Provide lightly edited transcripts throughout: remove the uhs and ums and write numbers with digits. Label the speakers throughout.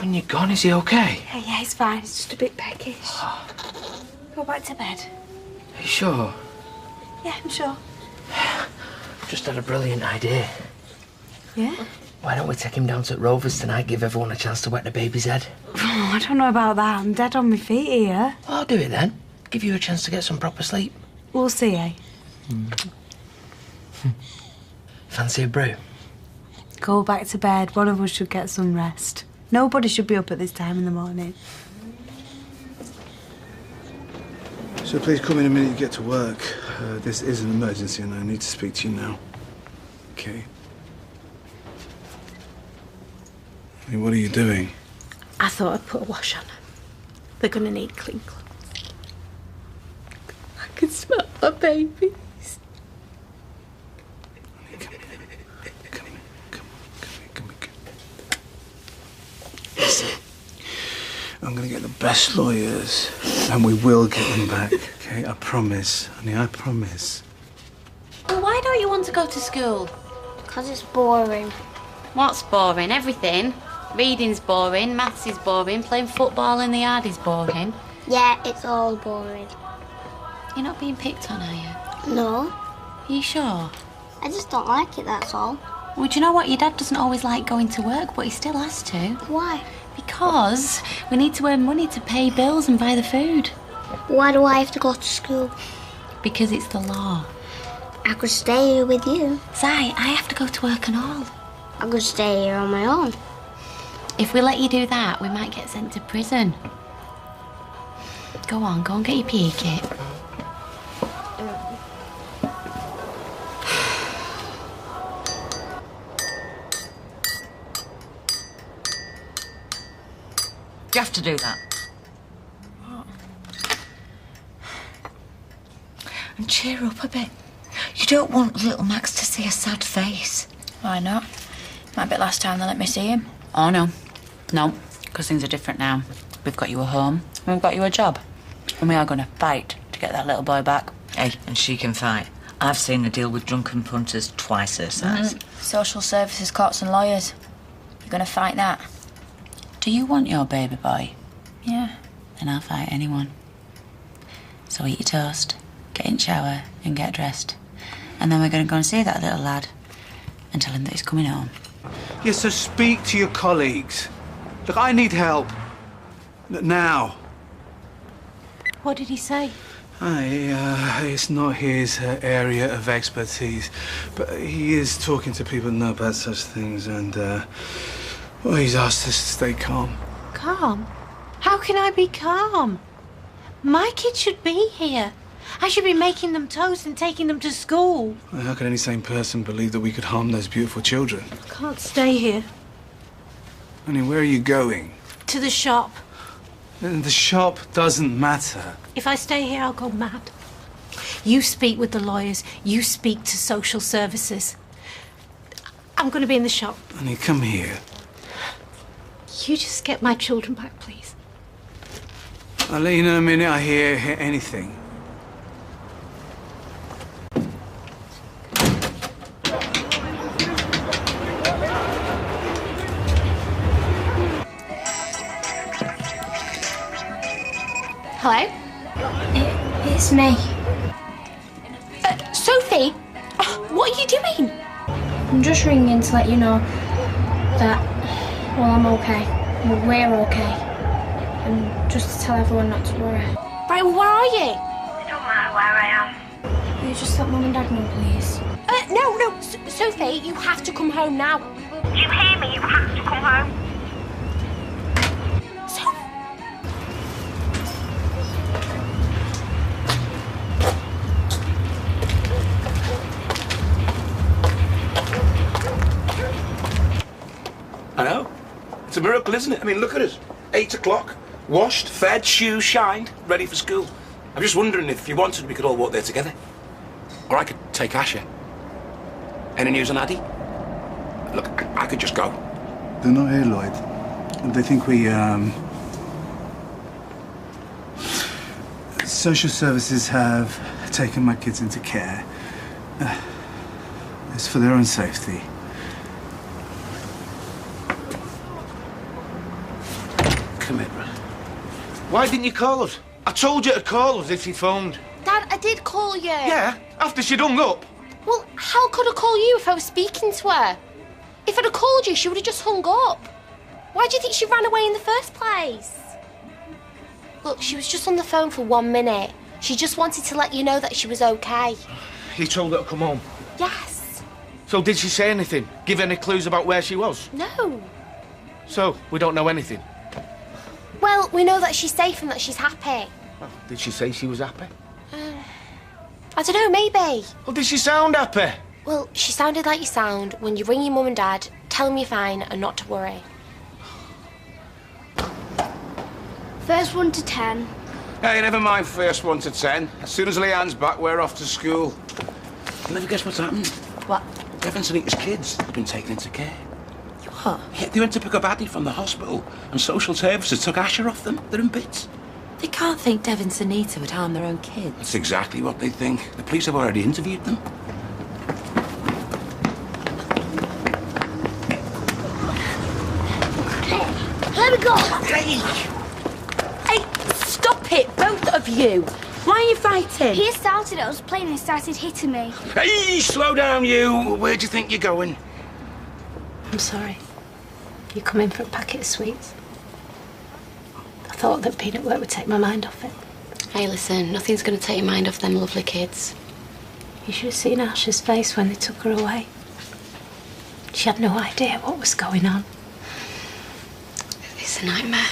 Speaker 1: when you're gone, is he okay?
Speaker 2: Yeah, he's fine. He's just a bit peckish. Go back to bed.
Speaker 1: Are you sure?
Speaker 2: Yeah, I'm sure.
Speaker 1: Just had a brilliant idea.
Speaker 2: Yeah?
Speaker 1: Why don't we take him down to Rovers tonight, give everyone a chance to wet the baby's head?
Speaker 2: Oh, I don't know about that. I'm dead on my feet here.
Speaker 1: I'll do it then. Give you a chance to get some proper sleep.
Speaker 2: We'll see, eh?
Speaker 1: Fancy a brew?
Speaker 2: Go back to bed. One of us should get some rest. Nobody should be up at this time in the morning.
Speaker 3: So please come in a minute you get to work. This is an emergency and I need to speak to you now. Okay. Hey, what are you doing?
Speaker 2: I thought I'd put a wash on. They're gonna need clean clothes. I can smell my babies.
Speaker 3: Come here. Listen, I'm gonna get the best lawyers and we will get them back, okay? I promise, honey, I promise.
Speaker 4: Well, why don't you want to go to school?
Speaker 5: Because it's boring.
Speaker 4: What's boring? Everything. Reading's boring, maths is boring, playing football in the yard is boring.
Speaker 5: Yeah, it's all boring.
Speaker 4: You're not being picked on, are you?
Speaker 5: No.
Speaker 4: Are you sure?
Speaker 5: I just don't like it, that's all.
Speaker 4: Well, do you know what? Your dad doesn't always like going to work, but he still has to.
Speaker 5: Why?
Speaker 4: Because we need to earn money to pay bills and buy the food.
Speaker 5: Why do I have to go to school?
Speaker 4: Because it's the law.
Speaker 5: I could stay here with you.
Speaker 4: Zai, I have to go to work and all.
Speaker 5: I could stay here on my own.
Speaker 4: If we let you do that, we might get sent to prison. Go on, go and get your PE kit.
Speaker 6: You have to do that.
Speaker 4: What?
Speaker 6: And cheer up a bit. You don't want little Max to see a sad face.
Speaker 7: Why not? Might be the last time they let me see him.
Speaker 4: Oh, no. No, because things are different now. We've got you a home, and we've got you a job. And we are going to fight to get that little boy back.
Speaker 6: Hey, and she can fight. I've seen her deal with drunken punters twice her size.
Speaker 7: Social services, courts and lawyers. You're going to fight that?
Speaker 4: Do you want your baby boy?
Speaker 7: Yeah.
Speaker 4: Then I'll fight anyone. So eat your toast, get in the shower and get dressed. And then we're going to go and see that little lad and tell him that he's coming home.
Speaker 3: Yeah, so speak to your colleagues. Look, I need help. Now.
Speaker 2: What did he say?
Speaker 3: It's not his area of expertise, but he is talking to people who know about such things, and, well, he's asked us to stay calm.
Speaker 2: Calm? How can I be calm? My kids should be here. I should be making them toast and taking them to school.
Speaker 3: Well, how could any sane person believe that we could harm those beautiful children?
Speaker 2: I can't stay here.
Speaker 3: Honey, where are you going?
Speaker 2: To the shop.
Speaker 3: The shop doesn't matter.
Speaker 2: If I stay here, I'll go mad. You speak with the lawyers. You speak to social services. I'm going to be in the shop.
Speaker 3: Honey, come here.
Speaker 2: You just get my children back, please.
Speaker 3: I'll let you know in a minute I hear anything.
Speaker 4: Hello?
Speaker 5: It's me.
Speaker 4: Sophie? What are you doing?
Speaker 5: I'm just ringing to let you know that, well, I'm okay. Well, we're okay. And just to tell everyone not to worry.
Speaker 4: Right, well, where are you?
Speaker 5: It don't matter where I am. Will you just let Mum and Dad know, please?
Speaker 4: No, Sophie, you have to come home now.
Speaker 5: Do you hear me? You have to come home.
Speaker 8: I know. It's a miracle, isn't it? I mean, look at us. 8 o'clock, washed, fed, shoes shined, ready for school. I'm just wondering if you wanted, we could all walk there together. Or I could take Asher. Any news on Addy? Look, I could just go.
Speaker 3: They're not here, Lloyd. They think we, Social services have taken my kids into care. It's for their own safety. Why didn't you call us? I told you to call us if she phoned.
Speaker 5: Dad, I did call you.
Speaker 3: Yeah, after she'd hung up.
Speaker 5: Well, how could I call you if I was speaking to her? If I'd have called you, she would have just hung up. Why do you think she ran away in the first place? Look, she was just on the phone for 1 minute. She just wanted to let you know that she was okay.
Speaker 3: You told her to come home?
Speaker 5: Yes.
Speaker 3: So did she say anything? Give any clues about where she was?
Speaker 5: No.
Speaker 3: So, we don't know anything?
Speaker 5: Well, we know that she's safe and that she's happy.
Speaker 3: Well, did she say she was happy?
Speaker 5: I don't know, maybe.
Speaker 3: Well, did she sound happy?
Speaker 5: Well, she sounded like you sound when you ring your mum and dad, tell them you're fine and not to worry. First 1 to 10.
Speaker 8: Hey, never mind first 1 to 10. As soon as Leanne's back, we're off to school. You'll never guess what's happened.
Speaker 4: What?
Speaker 8: Devon Sanita's kids have been taken into care.
Speaker 4: What?
Speaker 8: Yeah, they went to pick up Addie from the hospital, and social services took Asher off them. They're in bits.
Speaker 4: They can't think Dev and Sunita would harm their own kids.
Speaker 8: That's exactly what they think. The police have already interviewed them.
Speaker 5: Let me go.
Speaker 2: Hey, stop it, both of you. Why are you fighting?
Speaker 5: He started it. I was playing and he started hitting me.
Speaker 8: Hey, slow down, you. Where do you think you're going?
Speaker 2: I'm sorry. You come in for a packet of sweets? I thought that peanut work would take my mind off it.
Speaker 9: Hey, listen, nothing's going to take your mind off them lovely kids.
Speaker 2: You should have seen Asha's face when they took her away. She had no idea what was going on.
Speaker 9: It's a nightmare.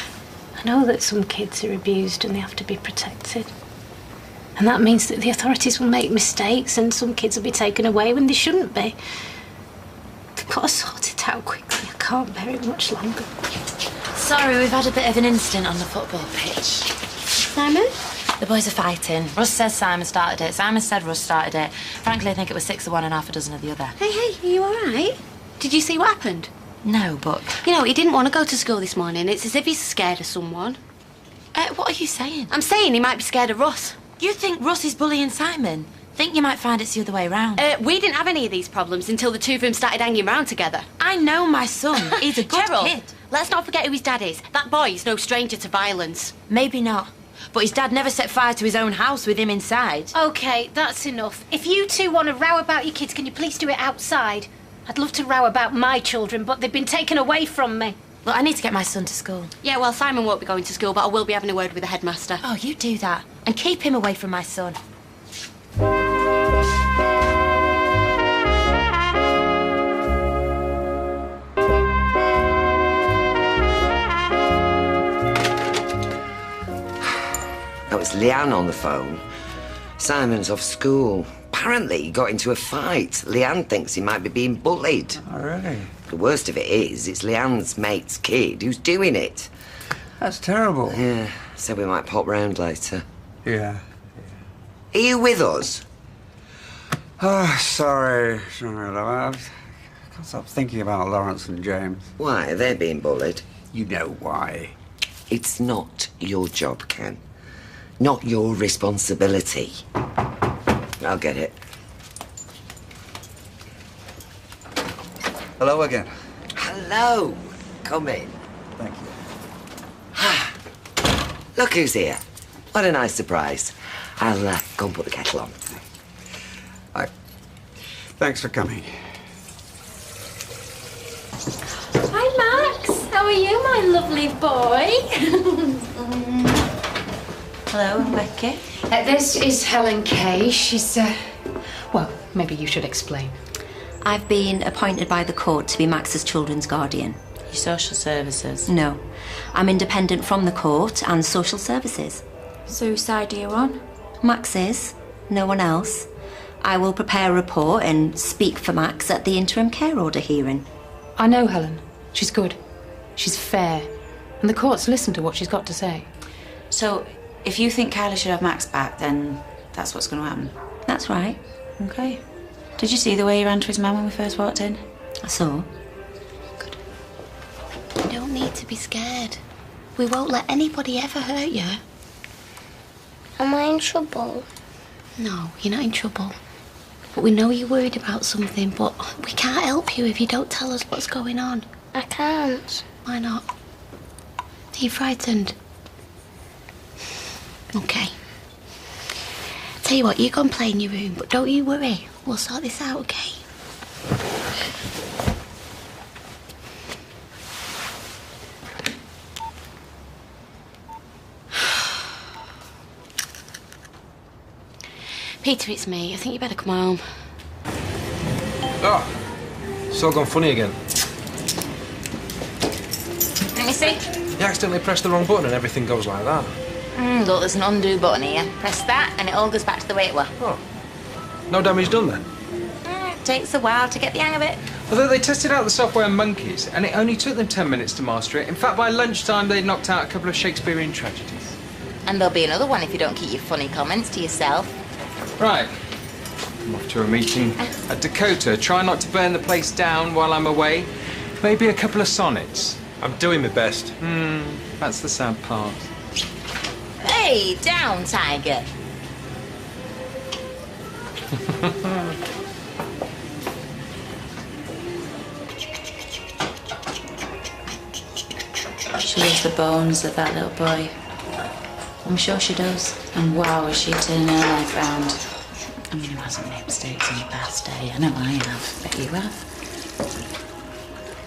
Speaker 2: I know that some kids are abused and they have to be protected. And that means that the authorities will make mistakes and some kids will be taken away when they shouldn't be. They've got to sort it out quickly. I can't bear it much longer.
Speaker 4: Sorry, we've had a bit of an incident on the football pitch.
Speaker 9: Simon?
Speaker 4: The boys are fighting. Russ says Simon started it. Simon said Russ started it. Frankly, I think it was 6 of one and half a dozen of the other.
Speaker 9: Hey, are you all right? Did you see what happened?
Speaker 4: No, but...
Speaker 9: You know, he didn't want to go to school this morning. It's as if he's scared of someone.
Speaker 4: what are you saying?
Speaker 9: I'm saying he might be scared of Russ.
Speaker 4: You think Russ is bullying Simon? Think you might find it's the other way round.
Speaker 9: We didn't have any of these problems until the two of them started hanging around together.
Speaker 4: I know my son. He's a good
Speaker 9: Gerald,
Speaker 4: kid.
Speaker 9: let's not forget who his dad is. That boy is no stranger to violence.
Speaker 4: Maybe not. But his dad never set fire to his own house with him inside.
Speaker 2: OK, that's enough. If you two want to row about your kids, can you please do it outside? I'd love to row about my children, but they've been taken away from me.
Speaker 4: Look, I need to get my son to school.
Speaker 9: Yeah, well, Simon won't be going to school, but I will be having a word with the headmaster.
Speaker 4: Oh, you do that. And keep him away from my son.
Speaker 10: That was Leanne on the phone. Simon's off school. Apparently he got into a fight. Leanne thinks he might be being bullied.
Speaker 11: Oh, really?
Speaker 10: The worst of it is, it's Leanne's mate's kid who's doing it.
Speaker 11: That's terrible.
Speaker 10: Yeah, so we might pop round later.
Speaker 11: Yeah.
Speaker 10: Are you with us?
Speaker 11: Oh, sorry, love. I can't stop thinking about Lawrence and James.
Speaker 10: Why? They're being bullied.
Speaker 11: You know why.
Speaker 10: It's not your job, Ken. Not your responsibility. I'll get it.
Speaker 11: Hello again.
Speaker 10: Hello. Come in.
Speaker 11: Thank you.
Speaker 10: Look who's here. What a nice surprise. I'll go and put the kettle on.
Speaker 11: Hi. Thanks for coming.
Speaker 5: Hi, Max. How are you, my lovely boy?
Speaker 4: Hello, I'm Becky.
Speaker 12: This is Helen Kay. She's, well, maybe you should explain.
Speaker 6: I've been appointed by the court to be Max's children's guardian.
Speaker 4: Your social services?
Speaker 6: No. I'm independent from the court and social services.
Speaker 7: So whose side are you on?
Speaker 6: Max's. No one else. I will prepare a report and speak for Max at the interim care order hearing.
Speaker 12: I know Helen. She's good. She's fair. And the court's listened to what she's got to say.
Speaker 4: So, if you think Kyla should have Max back, then that's what's going to happen?
Speaker 6: That's right.
Speaker 4: OK. Did you see the way he ran to his man when we first walked in?
Speaker 6: I saw.
Speaker 9: Good. You don't need to be scared. We won't let anybody ever hurt you.
Speaker 5: Am I in trouble?
Speaker 9: No, you're not in trouble. But we know you're worried about something, but we can't help you if you don't tell us what's going on.
Speaker 5: I can't.
Speaker 9: Why not? Are you frightened? Okay. Tell you what, you go and play in your room, but don't you worry. We'll sort this out, okay? Peter, it's me. I think you better come home.
Speaker 13: Oh, it's all gone funny again.
Speaker 7: Let me see.
Speaker 13: You accidentally pressed the wrong button and everything goes like that.
Speaker 7: Look, there's an undo button here. Press that and it all goes back to the way it was.
Speaker 13: Oh. No damage done then?
Speaker 7: It takes a while to get the hang of it.
Speaker 14: Although they tested out the software on monkeys, and it only took them 10 minutes to master it. In fact, by lunchtime, they'd knocked out a couple of Shakespearean tragedies.
Speaker 7: And there'll be another one if you don't keep your funny comments to yourself.
Speaker 14: Right. I'm off to a meeting at Dakota. Try not to burn the place down while I'm away. Maybe a couple of sonnets.
Speaker 13: I'm doing my best.
Speaker 14: That's the sad part.
Speaker 7: Hey, down, Tiger.
Speaker 4: She loves the bones of that little boy. I'm sure she does. And wow, is she turning her life round. I mean, who hasn't made mistakes in the past day? I know I have. Bet you have.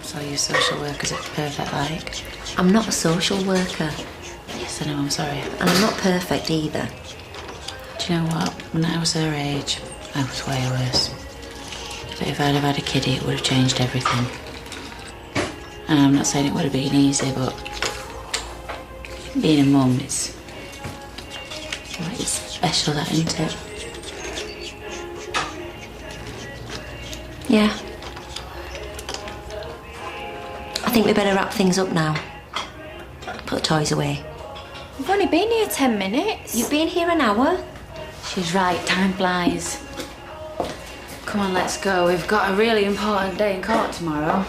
Speaker 4: So you social workers at Perfect like?
Speaker 6: I'm not a social worker.
Speaker 4: Yes, I know, I'm sorry.
Speaker 6: And I'm not perfect either.
Speaker 4: Do you know what? When I was her age, I was way worse. But if I'd have had a kiddie, it would have changed everything. And I'm not saying it would have been easy, but being a mum, it's special, that, isn't it?
Speaker 6: Yeah. I think we better wrap things up now. Put the toys away.
Speaker 7: We've only been here 10 minutes.
Speaker 6: You've been here an hour.
Speaker 4: She's right, time flies. Come on, let's go. We've got a really important day in court tomorrow.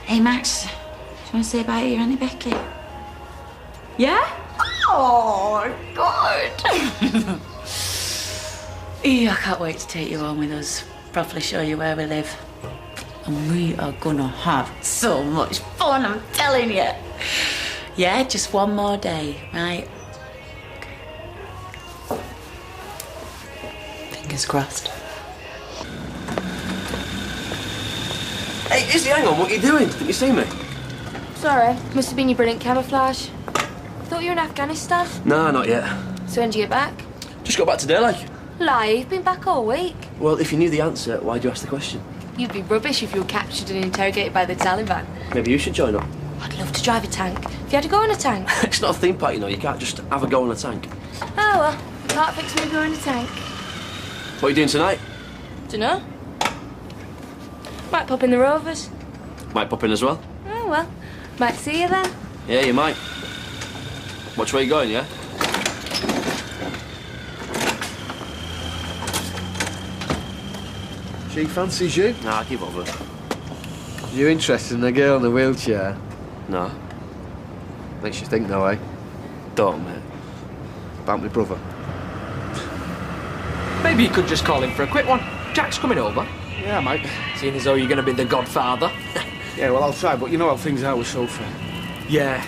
Speaker 4: Hey, Max, do you want to say bye to your Auntie Becky? Yeah? Oh, good. Yeah, I can't wait to take you home with us. Properly show you where we live. And we are gonna have so much fun, I'm telling you. Yeah, just one more day, right? Fingers crossed.
Speaker 15: Hey, Izzy, hang on, what are you doing? Didn't you see me?
Speaker 5: Sorry, must have been your brilliant camouflage. Thought you were in Afghanistan.
Speaker 15: No, not yet.
Speaker 5: So when did you get back?
Speaker 15: Just got back today, like.
Speaker 5: Lie, you've been back all week.
Speaker 15: Well, if you knew the answer, why'd you ask the question?
Speaker 5: You'd be rubbish if you were captured and interrogated by the Taliban.
Speaker 15: Maybe you should join up.
Speaker 5: I'd love to drive a tank. If you had to go in a tank.
Speaker 15: It's not a theme park, you know. You can't just have a go on a tank.
Speaker 5: Oh, well, can't fix me going in a tank.
Speaker 15: What are you doing tonight?
Speaker 5: Dunno. Might pop in the Rovers.
Speaker 15: Might pop in as well.
Speaker 5: Oh, well, might see you then.
Speaker 15: Yeah, you might. Watch where you're going, yeah?
Speaker 16: She fancies you?
Speaker 15: Nah, give over.
Speaker 16: You interested in a girl in a wheelchair?
Speaker 15: No.
Speaker 16: Makes you think, though, eh?
Speaker 15: Don't, mate.
Speaker 16: About my brother.
Speaker 1: Maybe you could just call him for a quick one. Jack's coming over.
Speaker 16: Yeah, mate.
Speaker 1: Seeing as though you're going to be the godfather.
Speaker 3: Yeah, well, I'll try, but you know how things are with Sophie.
Speaker 1: Yeah.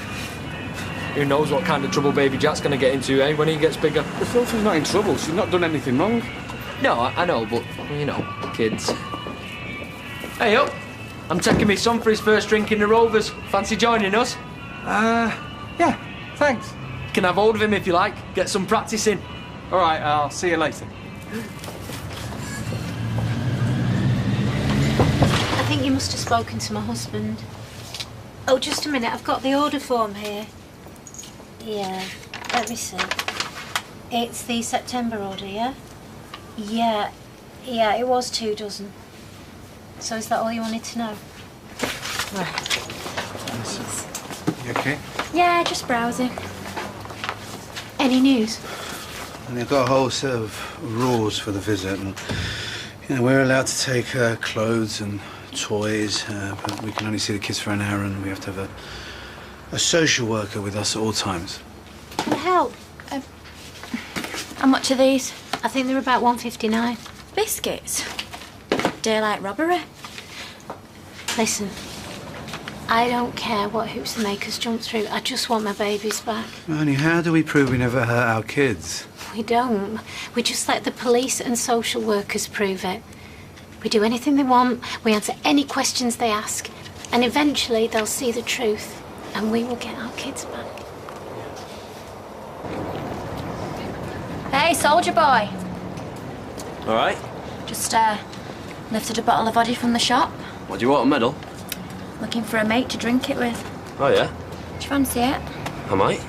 Speaker 1: Who knows what kind of trouble baby Jack's going to get into, eh, when he gets bigger.
Speaker 3: But Sophie's not in trouble. She's not done anything wrong.
Speaker 1: No, I know, but, you know, kids. Hey, up. I'm taking my son for his first drink in the Rovers. Fancy joining us?
Speaker 3: Yeah, thanks.
Speaker 1: You can have hold of him if you like. Get some practice in.
Speaker 3: All right, I'll see you later.
Speaker 2: I think you must have spoken to my husband. Oh, just a minute. I've got the order form here. Yeah, let me see. It's the September order, yeah? Yeah, it was 2 dozen. So is that all you wanted to know? Right.
Speaker 3: You okay?
Speaker 5: Yeah, just browsing.
Speaker 2: Any news?
Speaker 3: And they've got a whole set of rules for the visit, and you know, we're allowed to take clothes and toys, but we can only see the kids for an hour, and we have to have a social worker with us at all times.
Speaker 2: What the hell?
Speaker 5: How much are these?
Speaker 2: I think they're about $1.59.
Speaker 5: Biscuits? Daylight robbery?
Speaker 2: Listen, I don't care what hoops the makers jump through. I just want my babies back.
Speaker 3: Ernie, how do we prove we never hurt our kids?
Speaker 2: We don't. We just let the police and social workers prove it. We do anything they want, we answer any questions they ask, and eventually they'll see the truth, and we will get our kids back.
Speaker 7: Hey, soldier boy.
Speaker 16: All right.
Speaker 7: Just lifted a bottle of vodka from the shop.
Speaker 16: What, do you want, a medal?
Speaker 7: Looking for a mate to drink it with.
Speaker 16: Oh, yeah?
Speaker 7: Do you fancy it?
Speaker 16: I might.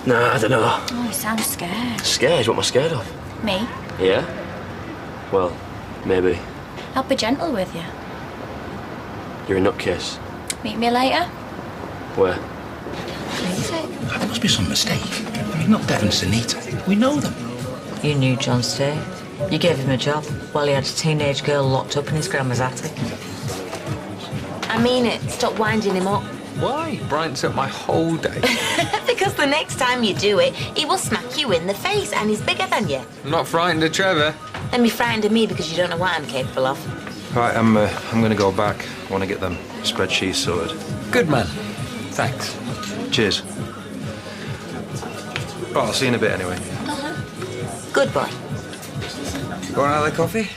Speaker 16: Nah, I don't know.
Speaker 7: Oh, you sound scared.
Speaker 16: Scared? What am I scared of?
Speaker 7: Me?
Speaker 16: Yeah? Well, maybe.
Speaker 7: I'll be gentle with you.
Speaker 16: You're a nutcase.
Speaker 7: Meet me later?
Speaker 16: Where?
Speaker 8: There must be some mistake. I mean, not Devon and Sunita. We know them.
Speaker 4: You knew John Stay. You gave him a job while he had a teenage girl locked up in his grandma's attic.
Speaker 9: I mean it. Stop winding him up.
Speaker 14: Why? Brightens up my whole day.
Speaker 9: Because the next time you do it, he will smack you in the face, and he's bigger than you.
Speaker 14: I'm not frightened of Trevor.
Speaker 9: And be frightened of me because you don't know what I'm capable of.
Speaker 13: Right, I'm going to go back. I want to get them spreadsheets sorted.
Speaker 14: Good man. Thanks.
Speaker 13: Cheers. Right, I'll see you in a bit anyway.
Speaker 9: Good boy.
Speaker 11: Want another coffee?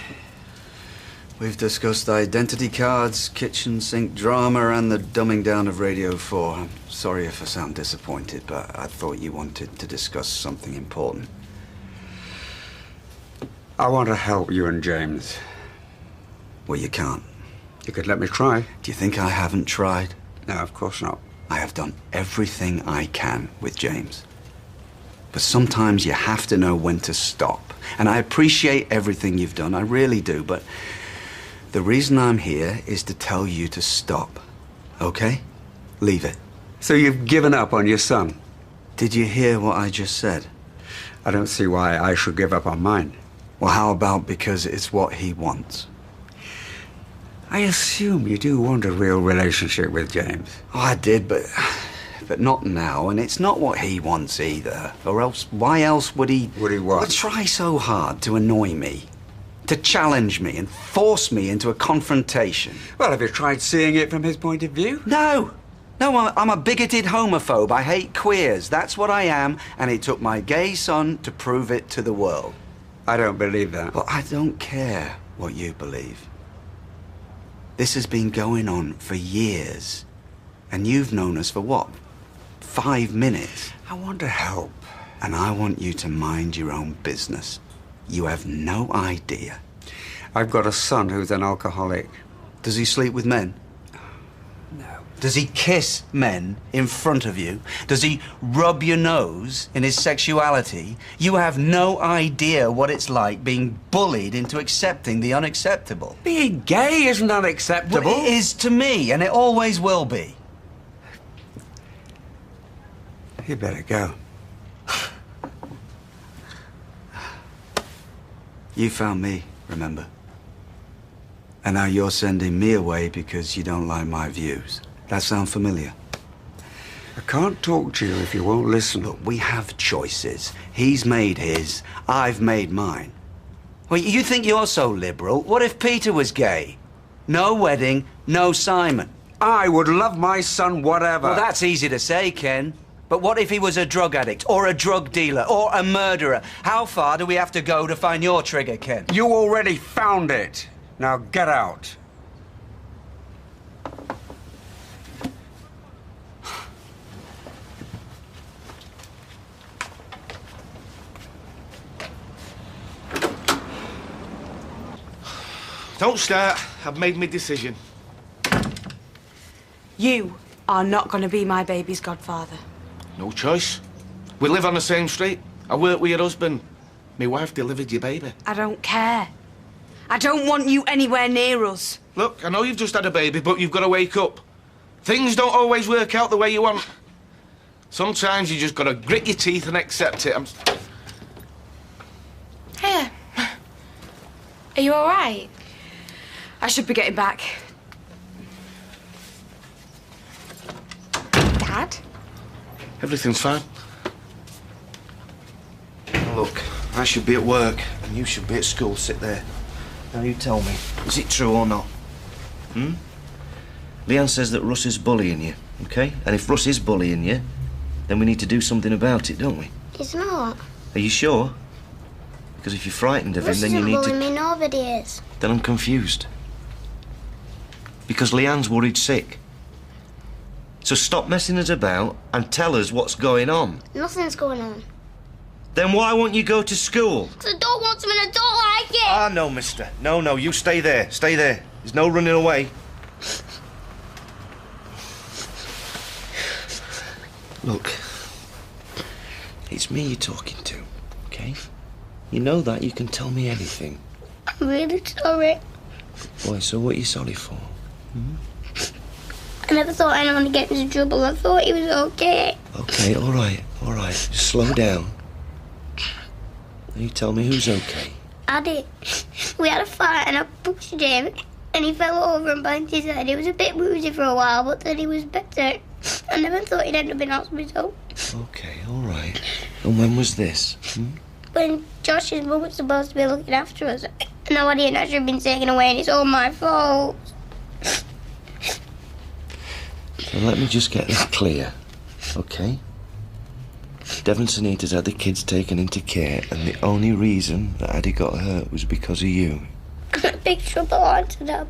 Speaker 3: We've discussed identity cards, kitchen sink drama, and the dumbing down of Radio 4. I'm sorry if I sound disappointed, but I thought you wanted to discuss something important.
Speaker 11: I want to help you and James.
Speaker 3: Well, you can't.
Speaker 11: You could let me try.
Speaker 3: Do you think I haven't tried?
Speaker 11: No, of course not.
Speaker 3: I have done everything I can with James. But sometimes you have to know when to stop. And I appreciate everything you've done, I really do, but the reason I'm here is to tell you to stop. Okay? Leave it.
Speaker 11: So you've given up on your son?
Speaker 3: Did you hear what I just said?
Speaker 11: I don't see why I should give up on mine.
Speaker 3: Well, how about because it's what he wants?
Speaker 11: I assume you do want a real relationship with James.
Speaker 3: Oh, I did, but not now, and it's not what he wants either. Or else, why else would he...
Speaker 11: Would he what?
Speaker 3: Would try so hard to annoy me, to challenge me and force me into a confrontation.
Speaker 11: Well, have you tried seeing it from his point of view?
Speaker 3: No! No, I'm a bigoted homophobe. I hate queers. That's what I am, and it took my gay son to prove it to the world.
Speaker 11: I don't believe that.
Speaker 3: Well, I don't care what you believe. This has been going on for years, and you've known us for what? 5 minutes.
Speaker 11: I want to help.
Speaker 3: And I want you to mind your own business. You have no idea.
Speaker 11: I've got a son who's an alcoholic.
Speaker 3: Does he sleep with men?
Speaker 11: No.
Speaker 3: Does he kiss men in front of you? Does he rub your nose in his sexuality? You have no idea what it's like being bullied into accepting the unacceptable.
Speaker 11: Being gay isn't unacceptable.
Speaker 3: Well, it is to me, and it always will be.
Speaker 11: You better go.
Speaker 3: You found me, remember? And now you're sending me away because you don't like my views. That sound familiar?
Speaker 11: I can't talk to you if you won't listen.
Speaker 3: Look, we have choices. He's made his, I've made mine. Well, you think you're so liberal? What if Peter was gay? No wedding, no Simon.
Speaker 11: I would love my son whatever.
Speaker 3: Well, that's easy to say, Ken. But what if he was a drug addict, or a drug dealer, or a murderer? How far do we have to go to find your trigger, Ken?
Speaker 11: You already found it. Now get out.
Speaker 8: Don't start. I've made my decision.
Speaker 17: You are not going to be my baby's godfather.
Speaker 8: No choice. We live on the same street. I work with your husband. My wife delivered your baby.
Speaker 17: I don't care. I don't want you anywhere near us.
Speaker 8: Look, I know you've just had a baby, but you've got to wake up. Things don't always work out the way you want. Sometimes you just got to grit your teeth and accept it.
Speaker 5: Hey, are you all right?
Speaker 17: I should be getting back.
Speaker 5: Dad?
Speaker 8: Everything's fine. Look, I should be at work and you should be at school. Sit there. Now you tell me, is it true or not?
Speaker 10: Leanne says that Russ is bullying you, okay? And if Russ is bullying you, then we need to do something about it, don't we?
Speaker 9: He's not.
Speaker 10: Are you sure? Because if you're frightened of him,
Speaker 9: Russ
Speaker 10: then you
Speaker 9: isn't
Speaker 10: need
Speaker 9: bullying
Speaker 10: to...
Speaker 9: me, nobody is.
Speaker 10: Then I'm confused. Because Leanne's worried sick. So stop messing us about and tell us what's going on.
Speaker 9: Nothing's going on.
Speaker 10: Then why won't you go to school?
Speaker 9: Because I don't want to and I don't like it.
Speaker 10: Ah, no, mister. No, you stay there. Stay there. There's no running away. Look, it's me you're talking to, okay? You know that. You can tell me anything.
Speaker 9: I'm really sorry.
Speaker 10: Boy, so what are you sorry for?
Speaker 9: I never thought anyone would get into trouble. I thought he was okay.
Speaker 10: Okay, all right. Just slow down. Now you tell me who's okay.
Speaker 9: Addy, we had a fight and I pushed him and he fell over and banged his head. He was a bit woozy for a while, but then he was better. I never thought he'd end up in hospital.
Speaker 10: Okay, all right. And when was this?
Speaker 9: When Josh's mum was supposed to be looking after us, and now Addy and Asher have been taken away and it's all my fault.
Speaker 10: Now let me just get this clear, okay? Devon Sanita's had the kids taken into care, and the only reason that Addy got hurt was because of you.
Speaker 9: I'm in big trouble, aren't I?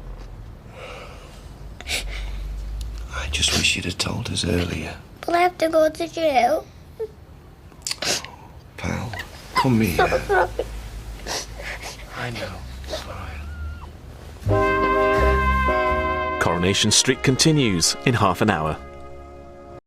Speaker 10: I just wish you'd have told us earlier.
Speaker 9: Will I have to go to jail?
Speaker 10: Pal, come here.
Speaker 9: Sorry.
Speaker 10: I know.
Speaker 18: Coronation Street continues in half an hour.